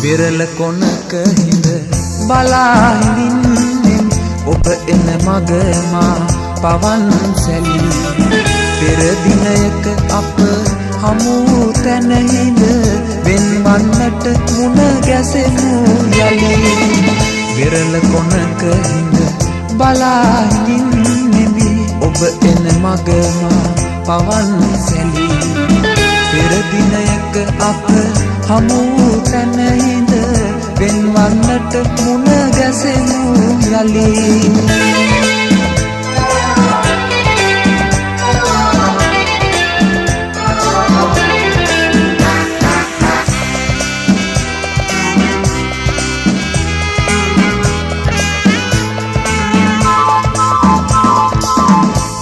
විරල කොනක හිඳ බලා හිඳින්නෙමි ඔබ එන මග මා පවන් සැලී පෙර දිනයක අප හමු තැන හිඳ වෙන්වන්නට මුණ ගැසෙමු යලි විරල කොනක හිඳ බලා හිඳින්නෙමි ඔබ එන මග මා පවන් සැලී පෙර දිනයක අප හමු තැන හිඳ වෙන්වන්නට මුණ ගැසෙමු යලි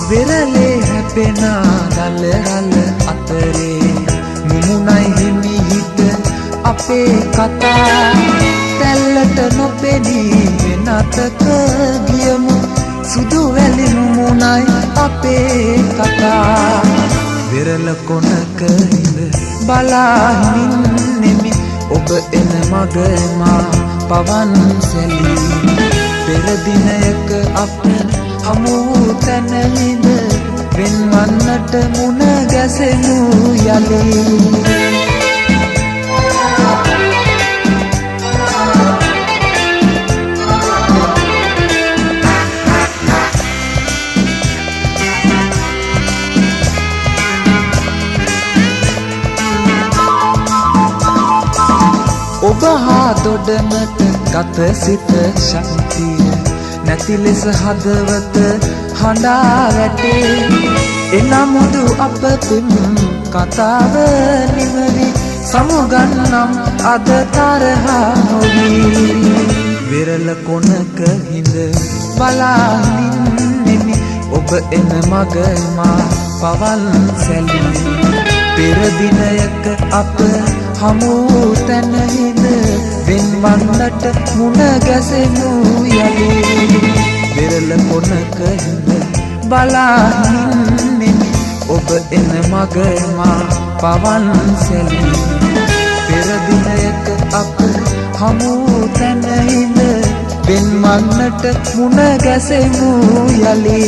විරලේ හැපෙන දල රළ අතරේ මුමුණයි හිමි හිත අපේ කතා තැල්ලට නොපෙනී වෙනතක ගියමු සුදු වැලි මුමුණයි අපේ කතා විරල කොනක හිඳ බලා හිඳින්නෙමි ඔබ එන මග මා පවන් සැලී පෙර දිනයක අප හමු තැන හිඳ වෙන්වන්නට මුණ ගැසෙමු යලි ඔබ හා දොඩමට ගත සිත ශක්තිය නැති ලෙස හදවත හඬා වැටේ එනමුදු අප පින් කතාව නිවනි සමුගන්නම් අද තරහා නොවී විරල කොනක හිඳ බලා හිඳින්නෙමි ඔබ එන මග මා පවන් සැලී පෙර දිනයක අප හමු තැන හිඳ වෙන්වන්නට මුණ ගැසෙමු යලි විරල කොනක හිඳ බලා හිඳින්නෙමි ඔබ එන මග මා පවන් සැලී පෙර දිනයක අප හමු තැන හිඳ වෙන්වන්නට මුණ ගැසෙමු යලි